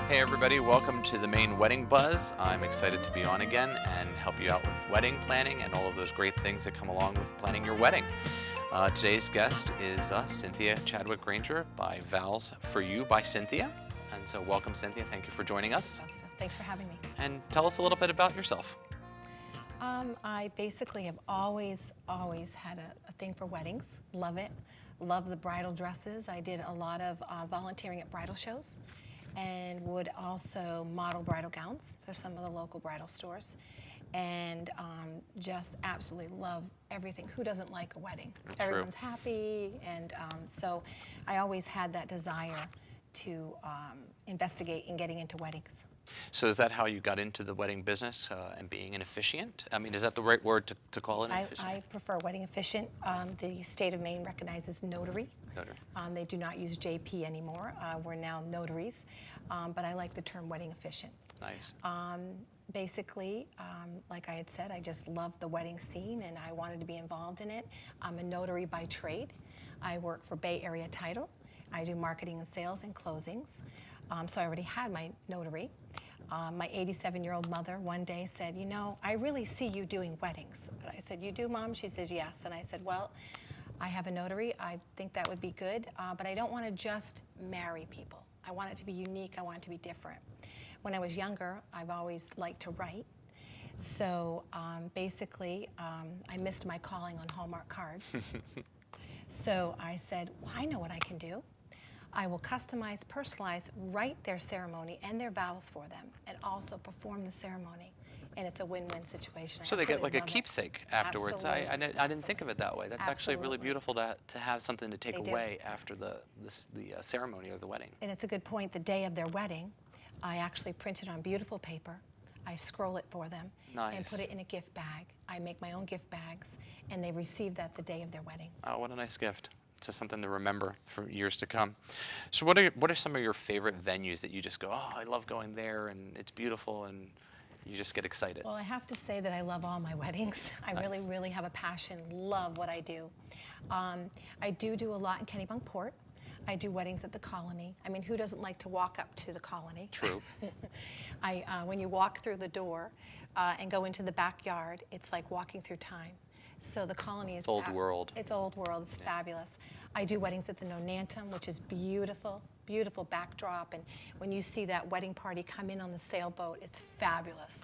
Hey everybody, welcome to the Maine Wedding Buzz. I'm excited to be on again and help you out with wedding planning and all of those great things that come along with planning your wedding. Today's guest is Cynthia Chadwick-Granger by Vows for You by Cynthia. And so welcome Cynthia, thank you for joining us. Fausto, thanks for having me. And tell us a little bit about yourself. I basically have always had a thing for weddings. Love it. Love the bridal dresses. I did a lot of volunteering at bridal shows and would also model bridal gowns for some of the local bridal stores. And just absolutely love everything. Who doesn't like a wedding? True. Everyone's happy. And so I always had that desire to investigate in getting into weddings. So is that how you got into the wedding business and being an officiant? I mean, is that the right word to call it, an officiant? I prefer wedding officiant. The state of Maine recognizes notary. Notary. They do not use JP anymore. We're now notaries, but I like the term wedding officiant. Nice. Basically, like I had said, I just love the wedding scene and I wanted to be involved in it. I'm a notary by trade. I work for Bay Area Title. I do marketing and sales and closings. So I already had my notary. My 87-year-old mother one day said, you know, I really see you doing weddings. And I said, you do, Mom? She says, yes. And I said, well, I have a notary. I think that would be good, but I don't want to just marry people. I want it to be unique. I want it to be different. When I was younger, I've always liked to write. So basically, I missed my calling on Hallmark cards. So I said, well, I know what I can do. I will customize, personalize, write their ceremony and their vows for them, and also perform the ceremony. And it's a win-win situation. So they get like a keepsake afterwards. I didn't think of it that way. That's actually really beautiful to have something to take away after the ceremony or the wedding. And it's a good point. The day of their wedding, I actually print it on beautiful paper. I scroll it for them and put it in a gift bag. I make my own gift bags, and they receive that the day of their wedding. Oh, what a nice gift. Just something to remember for years to come. So what are some of your favorite venues that you just go, oh, I love going there and it's beautiful and you just get excited? Well, I have to say that I love all my weddings. I really have a passion, love what I do. I do a lot in Kennebunkport. I do weddings at the Colony. I mean, who doesn't like to walk up to the Colony? True. When you walk through the door and go into the backyard, it's like walking through time. So the Colony is old world. It's old world. It's fabulous. I do weddings at the Nonantum, which is beautiful, beautiful backdrop. And when you see that wedding party come in on the sailboat, it's fabulous.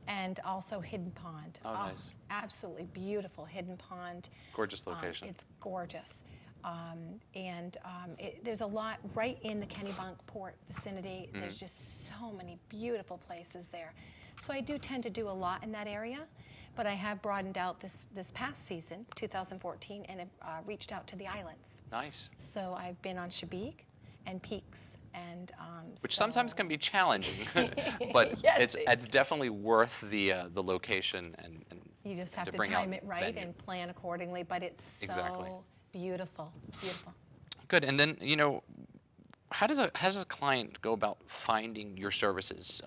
And also Hidden Pond. Oh, nice. Absolutely beautiful Hidden Pond. Gorgeous location. It's gorgeous. There's a lot right in the Kennebunkport vicinity. Mm-hmm. There's just so many beautiful places there. So I do tend to do a lot in that area. But I have broadened out this past season, 2014, and have reached out to the islands. Nice. So I've been on Chebique and Peaks, and which sometimes can be challenging, but yes, it's definitely worth the location and you just have to time it right and plan accordingly. But it's so beautiful, beautiful. Good, and then how does a client go about finding your services?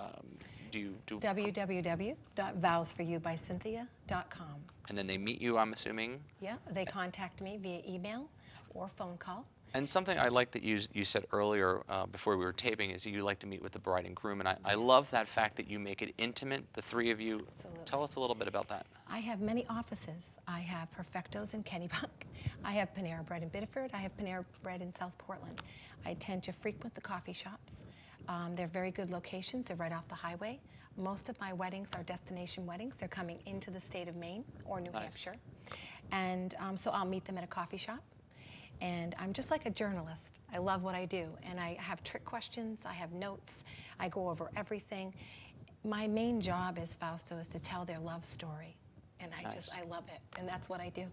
www.vowsforyoubycynthia.com. And then they meet you, I'm assuming? Yeah, they contact me via email or phone call. And something I like that you said earlier before we were taping is you like to meet with the bride and groom, and I love that fact that you make it intimate, the three of you. Absolutely. Tell us a little bit about that. I have many offices. I have Perfectos in Kennebunk. I have Panera Bread in Biddeford. I have Panera Bread in South Portland. I tend to frequent the coffee shops. They're very good locations. They're right off the highway. Most of my weddings are destination weddings. They're coming into the state of Maine or New Hampshire. And so I'll meet them at a coffee shop. And I'm just like a journalist. I love what I do. And I have trick questions. I have notes. I go over everything. My main job as Fausto is to tell their love story. And I love it. And that's what I do.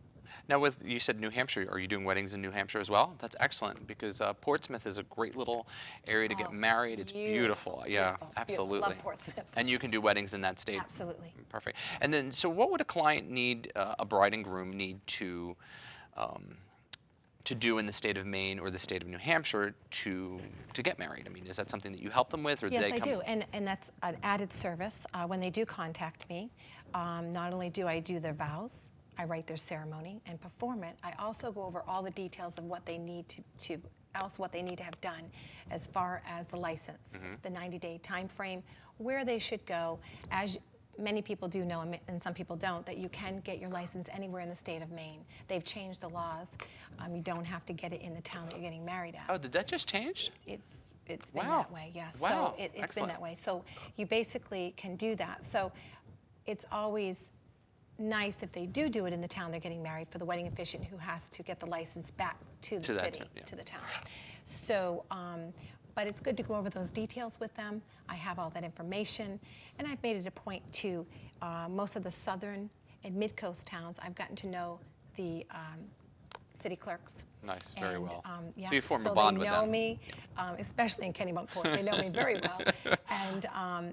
Now, you said New Hampshire. Are you doing weddings in New Hampshire as well? That's excellent because Portsmouth is a great little area to get married. It's beautiful. Yeah, absolutely. Love Portsmouth. And you can do weddings in that state. Absolutely. Perfect. And then, so what would a client need, a bride and groom need to do in the state of Maine or the state of New Hampshire to get married? I mean, is that something that you help them with, or yes, I do, and that's an added service when they do contact me. Not only do I do their vows, I write their ceremony and perform it. I also go over all the details of what they need what they need to have done as far as the license, the 90-day time frame, where they should go. As many people do know, and some people don't, that you can get your license anywhere in the state of Maine. They've changed the laws. You don't have to get it in the town that you're getting married at. Oh, did that just change? It's been that way, yes. Wow. So it's been that way. So you basically can do that. So it's always nice if they do it in the town they're getting married, for the wedding officiant who has to get the license back to the city, to the town. So, but it's good to go over those details with them. I have all that information, and I've made it a point to most of the southern and mid-coast towns. I've gotten to know the city clerks. Nice, very well. Yeah, so you form a bond with them. So they know me, especially in Kennebunkport. They know me very well, and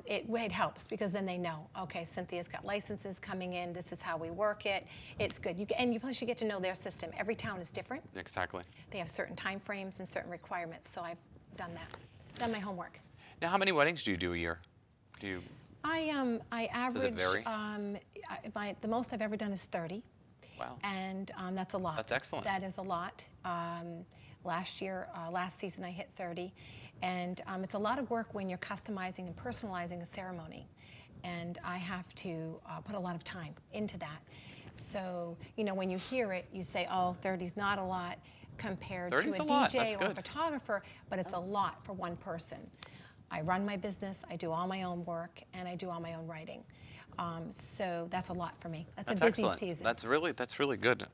it helps, because then they know, okay, Cynthia's got licenses coming in. This is how we work it. It's good. Plus you get to know their system. Every town is different. Exactly. They have certain time frames and certain requirements. So I've done that. Done my homework. Now, how many weddings do you do a year? I average. Does it vary? The most I've ever done is 30. Wow. And that's a lot. That's excellent. That is a lot. Last season I hit 30. And it's a lot of work when you're customizing and personalizing a ceremony. And I have to put a lot of time into that. So, when you hear it, you say, oh, 30's not a lot compared to a DJ or a photographer, but it's a lot for one person. I run my business, I do all my own work, and I do all my own writing. So that's a lot for me. That's a busy excellent. season. That's really good.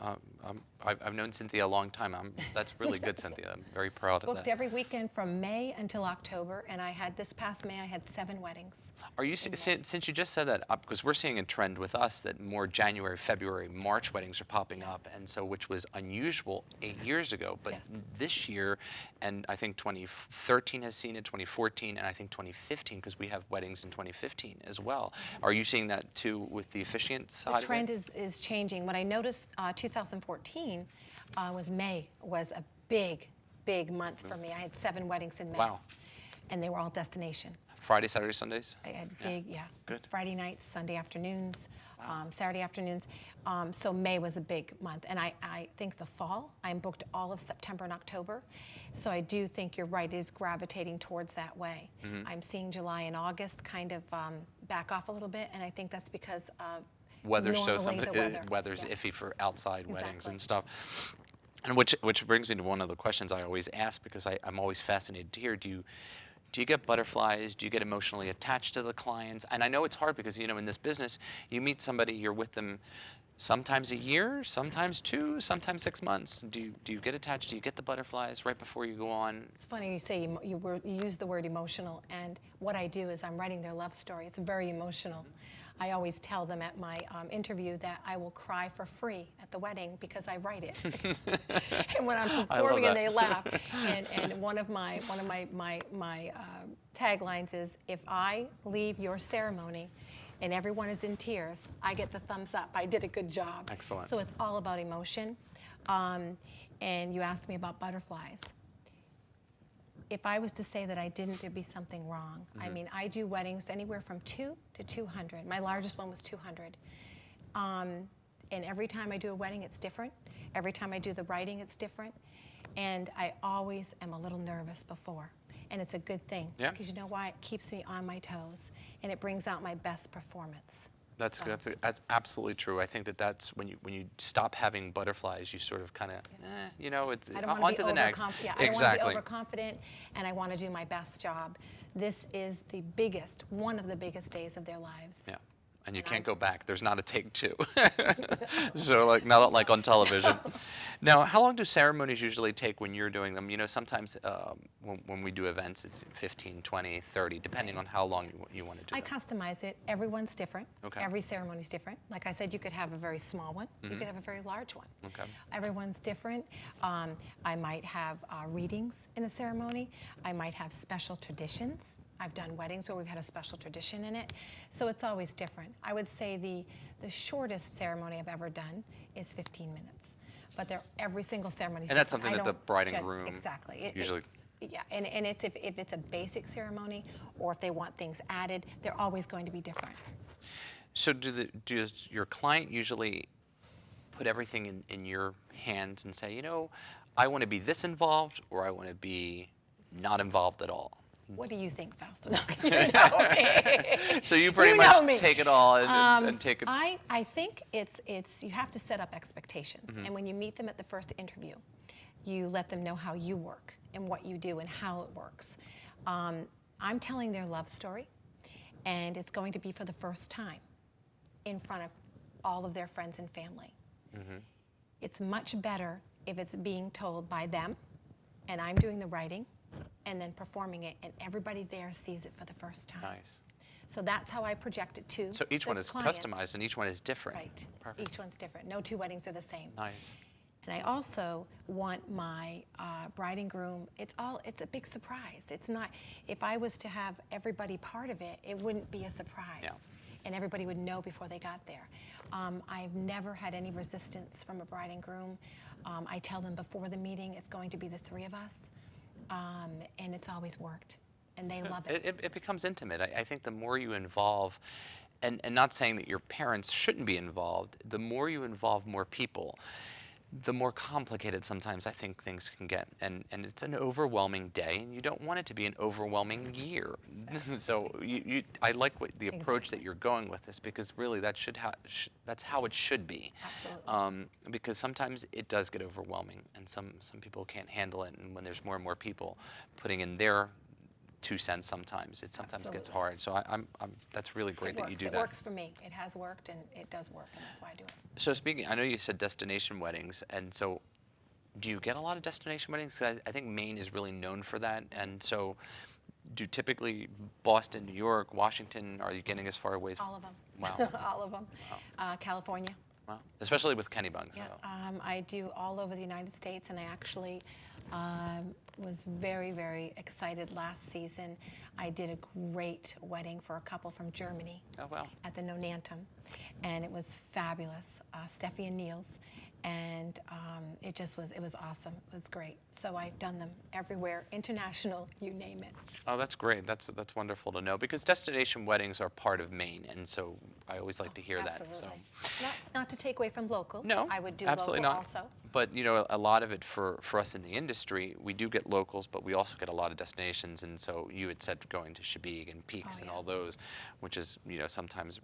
I've known Cynthia a long time. That's really good, Cynthia. I'm very proud of that. Booked every weekend from May until October, and this past May I had 7 weddings. Are you, since you just said that, because we're seeing a trend with us that more January, February, March weddings are popping up, and so, which was unusual 8 years ago, but this year, and I think 2013 has seen it, 2014, and I think 2015, because we have weddings in 2015 as well. Are you seeing that too with the officiant side? The trend is changing. What I noticed 2014 was May was a big month for me. I had 7 weddings in May. Wow. And they were all destination. Friday, Saturday, Sundays? I had big, Good. Friday nights, Sunday afternoons, Saturday afternoons. So May was a big month. And I think the fall, I'm booked all of September and October. So I do think you're right, it is gravitating towards that way. I'm seeing July and August kind of back off a little bit, and I think that's because of weather's weather's iffy for outside weddings and stuff. And which brings me to one of the questions I always ask, because I'm always fascinated to hear, do you get butterflies? Do you get emotionally attached to the clients? And I know it's hard because, in this business, you meet somebody, you're with them sometimes a year, sometimes 2, sometimes 6 months. Do you get attached? Do you get the butterflies right before you go on? It's funny you say you use the word emotional, and what I do is I'm writing their love story. It's very emotional. I always tell them at my interview that I will cry for free at the wedding because I write it. And when I'm performing, and they laugh. And one of my taglines is, if I leave your ceremony and everyone is in tears, I get the thumbs up. I did a good job. Excellent. So it's all about emotion. And you asked me about butterflies. If I was to say that I didn't, there'd be something wrong. I mean, I do weddings anywhere from 2 to 200. My largest one was 200. And every time I do a wedding, it's different. Every time I do the writing, it's different. And I always am a little nervous before. And it's a good thing. Yeah. Because you know why? It keeps me on my toes. And it brings out my best performance. That's absolutely true. I think that's when you stop having butterflies, you sort of kind of, it's I don't on want to to the next. Yeah, I don't want to be overconfident, and I want to do my best job. This is one of the biggest days of their lives. Yeah. And you can't go back. There's not a take 2. So not like on television. Now, how long do ceremonies usually take when you're doing them? Sometimes when we do events, it's 15, 20, 30, depending on how long you want to do it. I customize it. Everyone's different. Okay. Every ceremony's different. Like I said, you could have a very small one. You could have a very large one. Okay. Everyone's different. I might have readings in a ceremony. I might have special traditions. I've done weddings where we've had a special tradition in it. So it's always different. I would say the shortest ceremony I've ever done is 15 minutes. But every single ceremony is different. And that's something that the bride and groom usually... Yeah, and it's if it's a basic ceremony, or if they want things added, they're always going to be different. So does your client usually put everything in your hands and say, you know, I want to be this involved, or I want to be not involved at all? What do you think, Fausto? No, you know me. So you pretty You much know me. take it all and take it. I think it's you have to set up expectations, Mm-hmm. and when you meet them at the first interview, you let them know how you work and what you do and how it works. I'm telling their love story, and it's going to be for the first time in front of all of their friends and family. Mm-hmm. It's much better if it's being told by them, and I'm doing the writing, and then performing it, and everybody there sees it for the first time. Nice. So that's how I project it to So each the one is clients. customized and each one is different. Right. Perfect. Each one's different. No two weddings are the same. Nice. And I also want my bride and groom, it's a big surprise. It's not, if I was to have everybody part of it, it wouldn't be a surprise. Yeah. And everybody would know before they got there. I've never had any resistance from a bride and groom. I tell them before the meeting, it's going to be the three of us. And it's always worked, and they love it. It becomes intimate. I think the more you involve, and not saying that your parents shouldn't be involved, the more you involve more people, the more complicated sometimes I think things can get. And it's an overwhelming day, and you don't want it to be an overwhelming year. Exactly. So I like the approach that Exactly. you're going with this, because really that's how it should be. Absolutely. Because sometimes it does get overwhelming, and some people can't handle it, and when there's more and more people putting in their 2 cents, sometimes gets Absolutely. hard. So that's really great that you do It that. works for me. It has worked, and it does work, and that's why I do it. So speaking, I know you said destination weddings, and so do you get a lot of destination weddings? 'Cause I think Maine is really known for that, and so do typically Boston, New York, Washington, are you getting as far away as? All of them. Wow. All of them. California. Wow. Especially with Kenny Bugs. Yeah. So. I do all over the United States, and I actually was very, very excited last season. I did a great wedding for a couple from Germany. Oh, wow. At the Nonantum, and it was fabulous. Steffi and Niels, and it was awesome. It was great. So I've done them everywhere, international, you name it. Oh, that's great. That's wonderful to know, because destination weddings are part of Maine, and so I always like to hear Absolutely. that. Not to take away from local. No, I would do absolutely local not. also. But you know, a lot of it for us in the industry, we do get locals, but we also get a lot of destinations. And so you had said going to Shabig and Peaks and all those, which is, you know, sometimes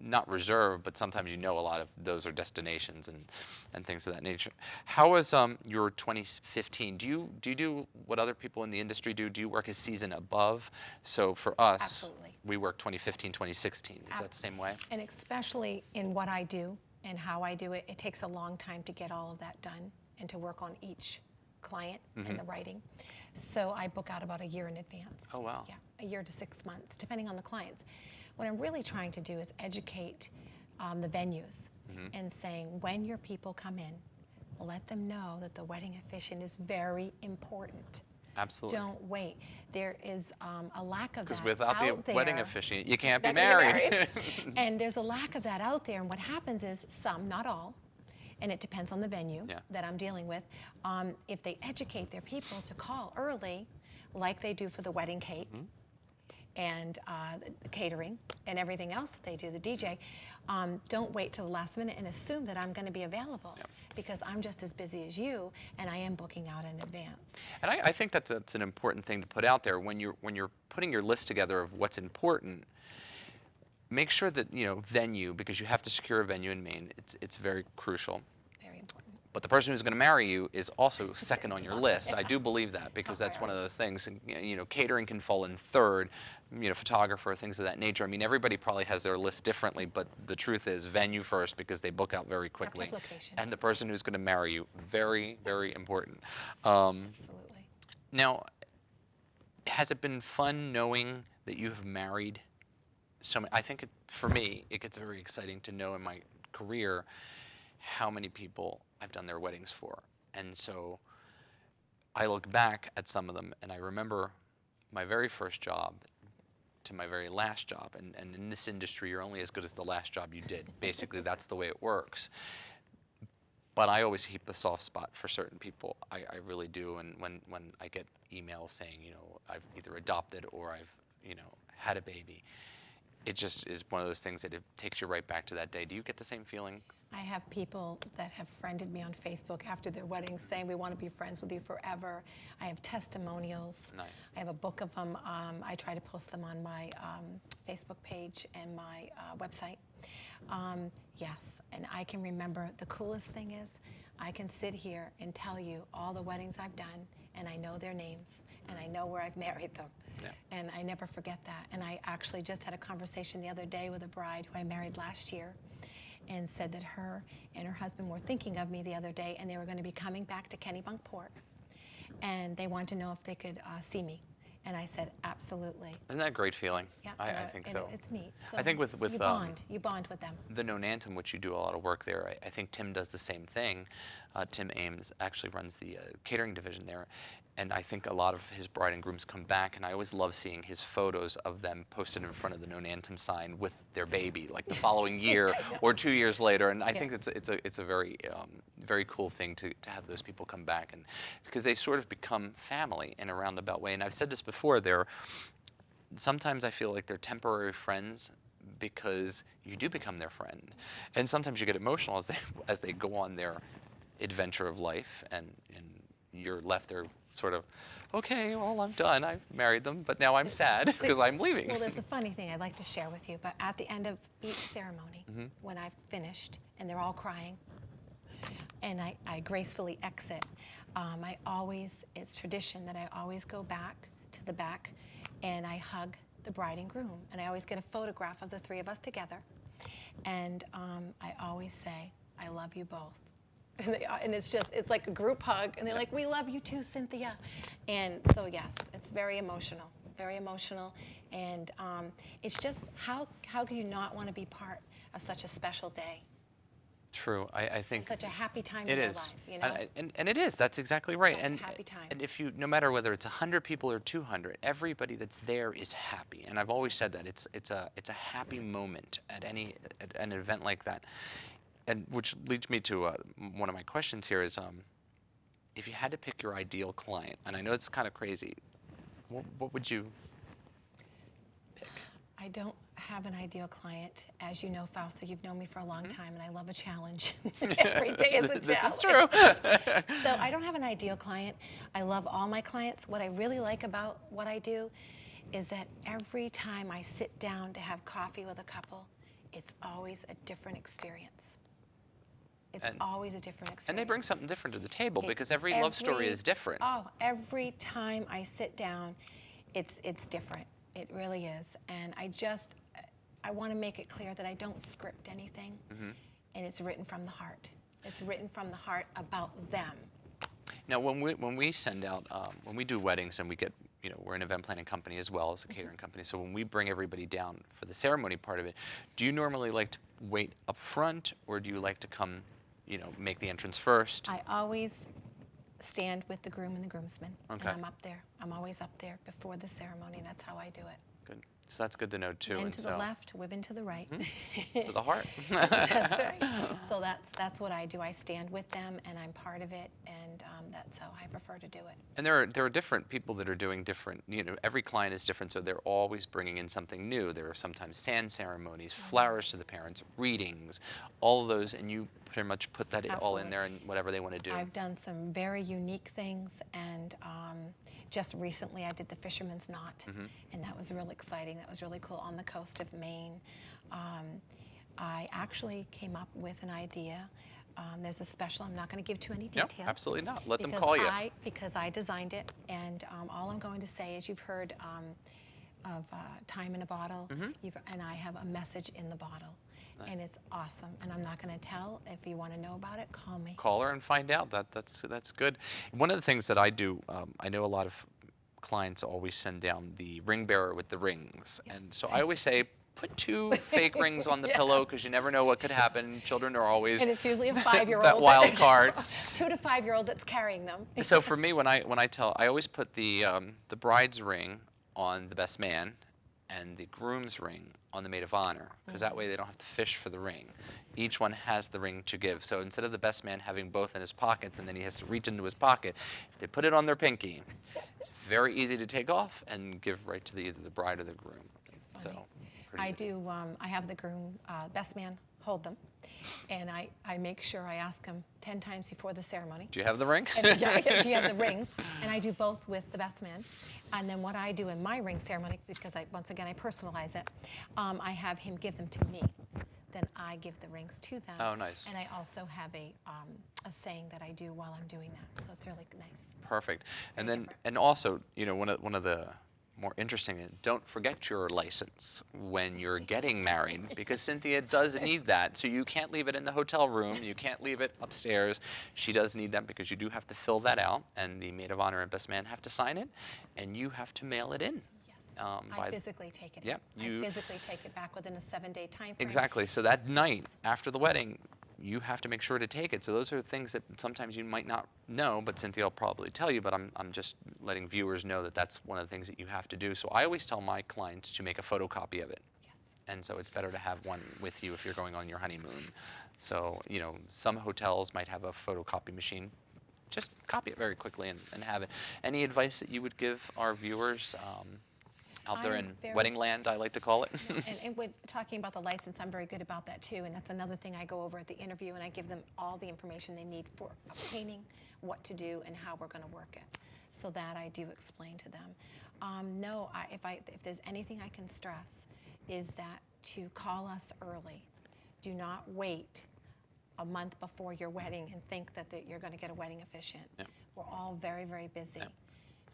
not reserved, but sometimes you know a lot of those are destinations and things of that nature. How was your 2015? Do you do what other people in the industry do? Do you work a season above? So for us, Absolutely. we work 2015, 2016. Is that the same way? And especially in what I do and how I do it, it takes a long time to get all of that done and to work on each client and the writing. So I book out about a year in advance. Oh, wow. Yeah, a year to 6 months, depending on the clients. What I'm really trying to do is educate the venues and saying, when your people come in, let them know that the wedding officiant is very important. Absolutely. Don't wait. There is a lack of that Because without the out there. wedding officiant, you can't be Not gonna get married. And there's a lack of that out there. And what happens is some, not all, and it depends on the venue that I'm dealing with, if they educate their people to call early, like they do for the wedding cake, and the catering and everything else that they do, the DJ, don't wait till the last minute and assume that I'm going to be available because I'm just as busy as you and I am booking out in advance. And I think that's an important thing to put out there when you're putting your list together of what's important. Make sure that, you know, venue, because you have to secure a venue in Maine. It's very crucial. Very important. But the person who's going to marry you is also second on your list. I do believe that, because that's one of those things. And, you know, catering can fall in third, you know, photographer, things of that nature. I mean, everybody probably has their list differently, but the truth is venue first, because they book out very quickly. Location. And the person who's going to marry you, very, very important. Absolutely. Now, has it been fun knowing that you've married so many? I think for me, it gets very exciting to know in my career how many people I've done their weddings for. And so I look back at some of them, and I remember my very first job to my very last job. And in this industry, you're only as good as the last job you did. Basically, that's the way it works. But I always keep a soft spot for certain people. I really do. And when I get emails saying, you know, I've either adopted or I've, you know, had a baby, it just is one of those things that it takes you right back to that day. Do you get the same feeling? I have people that have friended me on Facebook after their weddings saying, we want to be friends with you forever. I have testimonials. Nice. I have a book of them. I try to post them on my Facebook page and my website. Yes, and I can remember, the coolest thing is I can sit here and tell you all the weddings I've done, and I know their names, and I know where I've married them. Yeah. And I never forget that. And I actually just had a conversation the other day with a bride who I married last year, and said that her and her husband were thinking of me the other day, and they were going to be coming back to Kennebunkport, and they wanted to know if they could see me. And I said, absolutely. Isn't that a great feeling? Yeah, I think so. It's neat. So I think with you bond with them. the known anthem, which you do a lot of work there, I think Tim does the same thing. Tim Ames actually runs the catering division there, and I think a lot of his bride and grooms come back, and I always love seeing his photos of them posted in front of the known anthem sign with their baby, like the following year or 2 years later. And I think it's a very very cool thing to have those people come back, and because they sort of become family in a roundabout way. And I've said this before, sometimes I feel like they're temporary friends, because you do become their friend, and sometimes you get emotional as they go on their adventure of life, and you're left there sort of, okay, well, I'm done. I've married them, but now I'm sad because I'm leaving. Well, there's a funny thing I'd like to share with you. But at the end of each ceremony, when I've finished and they're all crying, and I gracefully exit, it's tradition that I always go back to the back and I hug the bride and groom. And I always get a photograph of the three of us together. And I always say, I love you both. And it's like a group hug, and they're like, we love you too, Cynthia. And so yes, it's very emotional, and it's just, how could you not want to be part of such a special day? True, I think Such a happy time in their life, you know? and it is. That's exactly right. Such a happy time. And if you, no matter whether it's 100 people or 200, everybody that's there is happy. And I've always said that it's a happy moment at an event like that. And which leads me to one of my questions here is, if you had to pick your ideal client, and I know it's kind of crazy, what would you pick? I don't have an ideal client. As you know, Fausto, you've known me for a long time, and I love a challenge. Every day is a challenge. This is true. So I don't have an ideal client. I love all my clients. What I really like about what I do is that every time I sit down to have coffee with a couple, it's always a different experience. It's always a different experience. And they bring something different to the table, because every love story is different. Oh, every time I sit down, it's different. It really is. And I want to make it clear that I don't script anything, and it's written from the heart. It's written from the heart about them. Now, when we send out, when we do weddings, and we get, we're an event planning company as well as a catering company, so when we bring everybody down for the ceremony part of it, do you normally like to wait up front, or do you like to come, make the entrance first? I always stand with the groom and the groomsmen, Okay. and I'm up there. I'm always up there before the ceremony. That's how I do it. Good. So that's good to know too. Men to the left, women to the right. To the heart. That's right. So that's what I do. I stand with them, and I'm part of it, and that's how I prefer to do it. And there are different people that are doing different, every client is different, so they're always bringing in something new. There are sometimes sand ceremonies, flowers to the parents, readings, all of those, and you pretty much put that all in there and whatever they want to do. I've done some very unique things, and just recently I did the Fisherman's Knot, and that was really exciting. That was really cool on the coast of Maine. I actually came up with an idea. There's a special, I'm not going to give too many details. No, absolutely not. Let them call you. Because I designed it, and all I'm going to say is, you've heard of Time in a Bottle, and I have a message in the bottle. Nice. And it's awesome, and I'm not going to tell. If you want to know about it, call me. Call her and find out. That's good. One of the things that I do, I know a lot of clients always send down the ring bearer with the rings, and so I always say, put 2 fake rings on the pillow, because you never know what could happen. Children are always, and it's usually a 5-year-old that wild card. 2 to 5-year-old that's carrying them. So for me, when I always put the bride's ring on the best man, and the groom's ring on the maid of honor, because that way they don't have to fish for the ring. Each one has the ring to give. So instead of the best man having both in his pockets and then he has to reach into his pocket, if they put it on their pinky, it's very easy to take off and give right to either the bride or the groom. So Or do I you- do. I have the groom, best man, hold them, and I make sure I ask him 10 times before the ceremony. Do you have the ring? And, yeah, do you have the rings? And I do both with the best man. And then what I do in my ring ceremony, because once again I personalize it, I have him give them to me. Then I give the rings to them. Oh, nice. And I also have a saying that I do while I'm doing that. So it's really nice. Perfect. And Very then, different. and also, you know, one of the more interesting is don't forget your license when you're getting married, because Cynthia does need that. So you can't leave it in the hotel room. You can't leave it upstairs. She does need that because you do have to fill that out, and the maid of honor and best man have to sign it, and you have to mail it in. Yes. I physically take it. Yep, I physically take it back within a 7-day time frame. Exactly. So that night after the wedding, you have to make sure to take it. So those are things that sometimes you might not know, but Cynthia will probably tell you, but I'm just letting viewers know that that's one of the things that you have to do. So I always tell my clients to make a photocopy of it. Yes. And so it's better to have one with you if you're going on your honeymoon. So, you know, some hotels might have a photocopy machine. Just copy it very quickly and have it. Any advice that you would give our viewers out there in wedding land, I like to call it? And when talking about the license, I'm very good about that too. And that's another thing I go over at the interview, and I give them all the information they need for obtaining, what to do, and how we're going to work it. So that I do explain to them. No, if there's anything I can stress, is that to call us early. Do not wait a month before your wedding and think that you're going to get a wedding officiant. Yep. We're all very, very busy. Yep.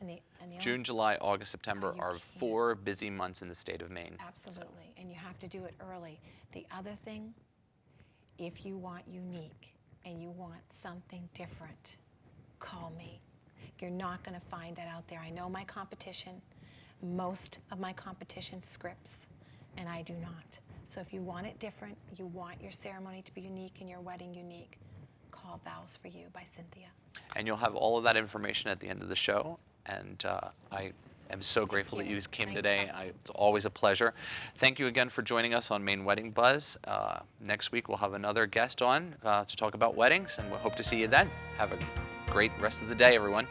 And the June, July, August, September You are can't. 4 busy months in the state of Maine. Absolutely, and you have to do it early. The other thing, if you want unique and you want something different, call me. You're not going to find that out there. I know my competition, most of my competition scripts, and I do not. So if you want it different, you want your ceremony to be unique and your wedding unique, call Vows for You by Cynthia. And you'll have all of that information at the end of the show. And I am so grateful that you came Thanks, today. Fausto. It's always a pleasure. Thank you again for joining us on Maine Wedding Buzz. Next week we'll have another guest on to talk about weddings, and we'll hope to see you then. Have a great rest of the day, everyone.